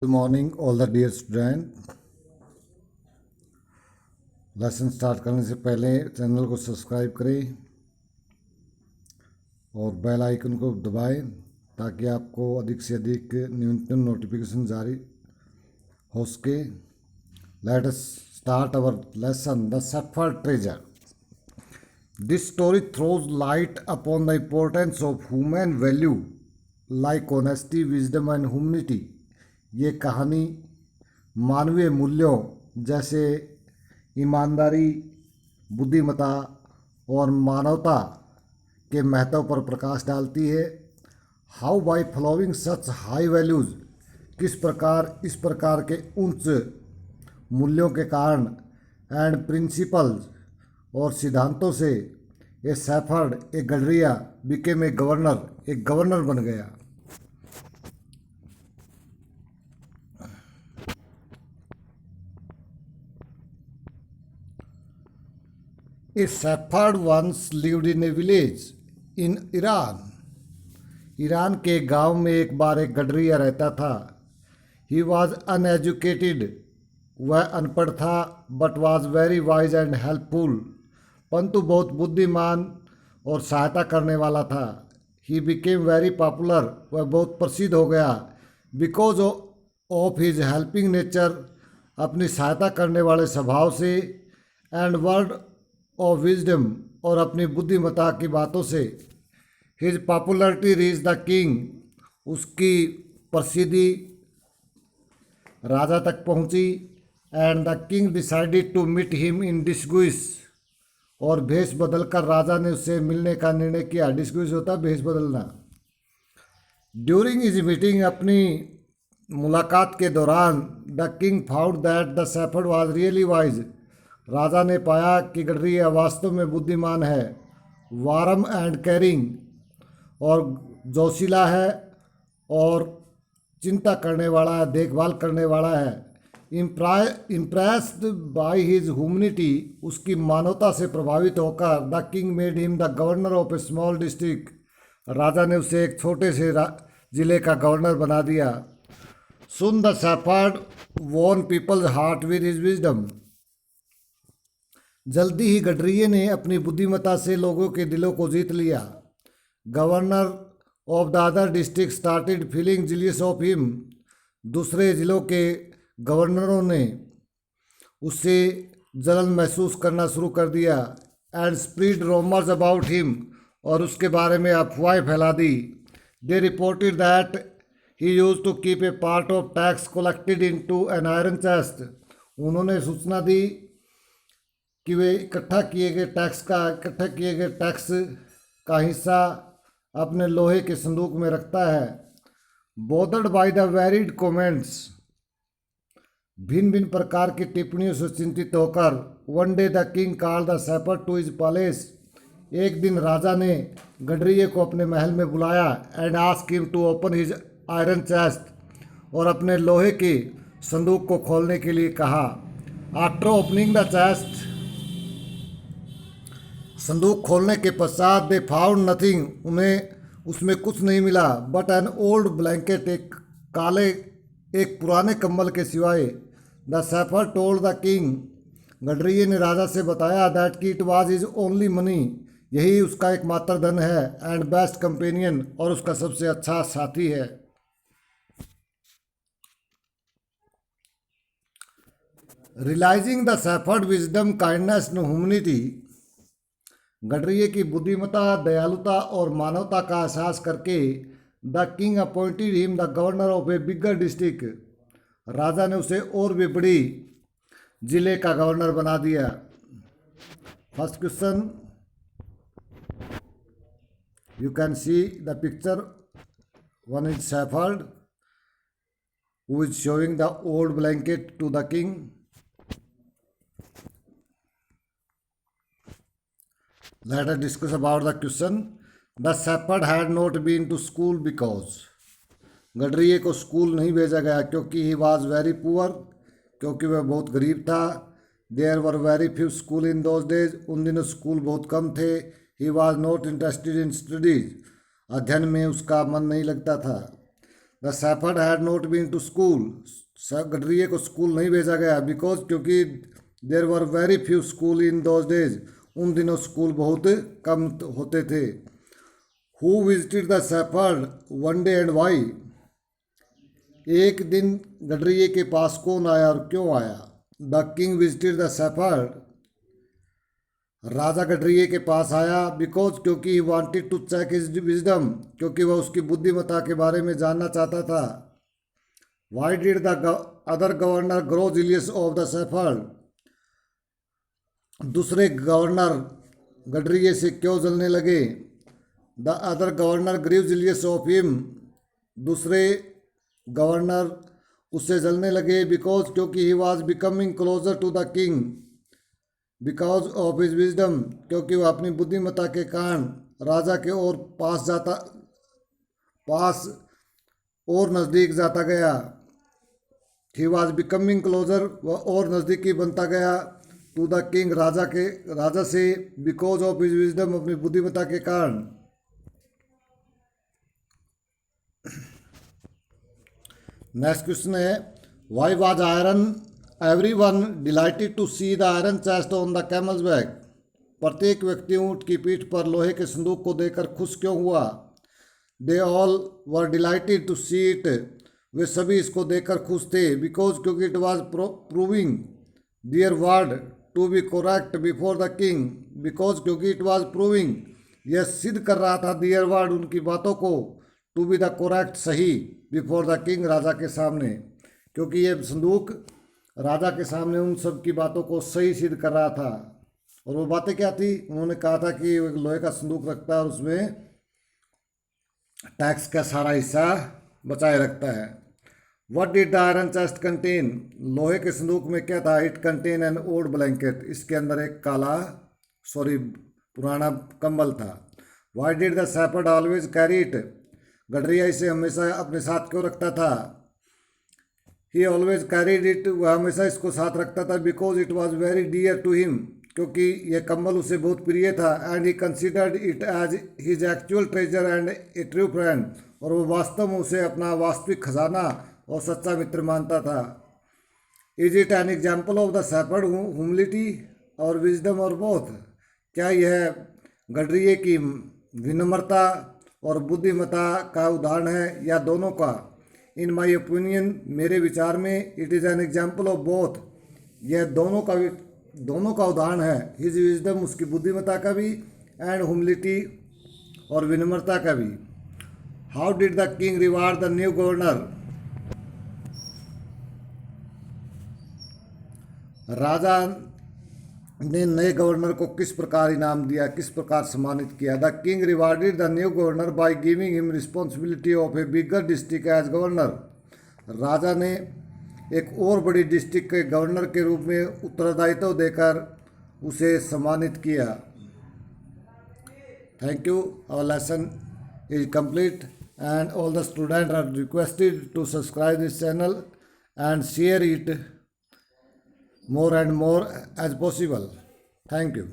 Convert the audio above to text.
Good morning, all the dear student. Lesson start करने से पहले चैनल को सब्सक्राइब करें और बेल आइकन को दबाएं ताकि आपको अधिक से अधिक न्यूनतम नोटिफिकेशन जारी हो सके. Let us start our lesson, The Safford Treasure. This story throws light upon the importance of human value like honesty, wisdom and humanity. ये कहानी मानवीय मूल्यों जैसे ईमानदारी, बुद्धिमत्ता और मानवता के महत्व पर प्रकाश डालती है. How by following such high values, किस प्रकार इस प्रकार के उच्च मूल्यों के कारण एंड प्रिंसिपल्स और सिद्धांतों से ए सैफर्ड ए गडरिया बिकेम ए गवर्नर बन गया. A shepherd once lived in a village in Iran. Iran के गांव में एक बार एक गडरिया रहता था. He was uneducated. वह अनपढ़ था but was very wise and helpful. परंतु बहुत बुद्धिमान और सहायता करने वाला था. He became very popular. वह बहुत प्रसिद्ध हो गया because of his helping nature. अपनी सहायता करने वाले स्वभाव से and word of wisdom और अपनी बुद्धिमत्ता की बातों से. His popularity reached the king. उसकी प्रसिद्धि राजा तक पहुंची. And the king decided to meet him in disguise. और भेष बदलकर राजा ने उससे मिलने का निर्णय किया. डिस्गुइस होता है भेष बदलना. ड्यूरिंग हिज मीटिंग, अपनी मुलाकात के दौरान, the king found that the shepherd was really wise. राजा ने पाया कि गडरिया वास्तव में बुद्धिमान है, वार्म एंड केयरिंग और जोशीला है और चिंता करने वाला है, देखभाल करने वाला है. इम्प्रेस्ड बाय हिज ह्यूमनिटी, उसकी मानवता से प्रभावित होकर the king made him the governor of a small district. राजा ने उसे एक छोटे से जिले का गवर्नर बना दिया. Soon the shepherd won people's heart with his wisdom. जल्दी ही गडरिये ने अपनी बुद्धिमत्ता से लोगों के दिलों को जीत लिया. Governor of the other district started feeling jealous of him. दूसरे जिलों के गवर्नरों ने उससे जलन महसूस करना शुरू कर दिया. And spread rumours about him, और उसके बारे में अफवाहें फैला दी. They reported that he used to keep a part of tax collected into an iron chest. उन्होंने सूचना दी कि वे इकट्ठा किए गए टैक्स का हिस्सा अपने लोहे के संदूक में रखता है. Bothered by the varied comments, भिन्न भिन्न प्रकार की टिप्पणियों से चिंतित होकर, one day the king called the shepherd to his palace. एक दिन राजा ने गडरिये को अपने महल में बुलाया. And asked him to open his iron chest, और अपने लोहे के संदूक को खोलने के लिए कहा. आफ्टर ओपनिंग द चेस्ट, संदूक खोलने के पश्चात, दे फाउंड नथिंग, उन्हें उसमें कुछ नहीं मिला. बट एन ओल्ड ब्लैंकेट, एक पुराने कंबल के सिवाय. The shepherd told the king, गडरिये ने राजा से बताया, दैट कि it was his only money, यही उसका एकमात्र धन है. एंड बेस्ट कंपेनियन, और उसका सबसे अच्छा साथी है. Realising the shepherd wisdom, kindness and humanity, गडरिये की बुद्धिमत्ता, दयालुता और मानवता का एहसास करके, the king appointed him the governor of a bigger district. राजा ने उसे और भी बड़ी जिले का गवर्नर बना दिया. First question, you can see the picture. One is shepherd who is showing the old blanket to the king. Let us discuss about the question. The shepherd had not been to school because, गडरिये को school नहीं भेजा गया क्योंकि he was very poor, क्योंकि वह बहुत गरीब था. There were very few school in those days, उन दिनों स्कूल बहुत कम थे. He was not interested in studies, अध्ययन में उसका मन नहीं लगता था. The shepherd had not been to school, गडरिये को स्कूल नहीं भेजा गया, बिकॉज क्योंकि there were very few school in those days, उन दिनों स्कूल बहुत कम होते थे। Who visited the shepherd one day and why, एक दिन गडरिये के पास कौन आया और क्यों आया। The king visited the shepherd, राजा गडरिये के पास आया, बिकॉज क्योंकि he wanted to check his wisdom, क्योंकि वह उसकी बुद्धिमत्ता के बारे में जानना चाहता था। Why did the other governor grow jealous of the shepherd, दूसरे गवर्नर गडरिये से क्यों जलने लगे। The other governor grew jealous of him, दूसरे गवर्नर उससे जलने लगे, बिकॉज क्योंकि he was becoming closer to the king because of his wisdom, क्योंकि वह अपनी बुद्धिमत्ता के कारण राजा के और पास और नज़दीक जाता गया। ही वॉज बिकमिंग क्लोजर, वह और नज़दीकी बनता गया, टू द किंग, राजा से, बिकॉज ऑफ हिज विजडम, अपनी बुद्धिमत्ता के कारण। नेक्स्ट क्वेश्चन है, why was iron everyone delighted to see the iron chest on the camel's back, प्रत्येक व्यक्ति ऊँट की पीठ पर लोहे के संदूक को देखकर खुश क्यों हुआ। They all were delighted to see it, वे सभी इसको देखकर खुश थे, बिकॉज क्योंकि it was proving their word to be correct before the king, because क्योंकि इट वॉज प्रूविंग, यह सिद्ध कर रहा था दियर वर्ड, उनकी बातों को, टू बी द करेक्ट, सही, बिफोर द किंग, राजा के सामने, क्योंकि यह संदूक राजा के सामने उन सब की बातों को सही सिद्ध कर रहा था। और वो बातें क्या थी, उन्होंने कहा था कि लोहे का संदूक रखता है और उसमें टैक्स का सारा हिस्सा बचाए रखता है। What did the iron chest contain, लोहे के संदूक में क्या था। It contain an old blanket, इसके अंदर एक पुराना कंबल था। Why did the shepherd always carry it, गडरिया इसे हमेशा अपने साथ क्यों रखता था। ही ऑलवेज कैरीड इट, वह हमेशा इसको साथ रखता था, because it was very dear to him, क्योंकि यह कंबल उसे बहुत प्रिय था। And he considered it as his actual treasure and a true friend, और वो वास्तव में उसे अपना वास्तविक खजाना और सच्चा मित्र मानता था। Is it an example of the shepherd humility और विजडम और बोथ, क्या यह गडरिये की विनम्रता और बुद्धिमत्ता का उदाहरण है या दोनों का। इन माई ओपिनियन, मेरे विचार में, it is an example of both, यह दोनों का उदाहरण है। हिज विजडम, उसकी बुद्धिमत्ता का भी, एंड ह्यूमिलिटी और विनम्रता का भी। How did the king reward the new governor, राजा ने नए गवर्नर को किस प्रकार इनाम दिया, किस प्रकार सम्मानित किया। The king rewarded the new governor by giving him responsibility of a bigger district as governor, राजा ने एक और बड़ी डिस्ट्रिक्ट के गवर्नर के रूप में उत्तरदायित्व देकर उसे सम्मानित किया। Thank you, our lesson is complete and all the student are requested to subscribe this channel and share it more and more as possible. Thank you.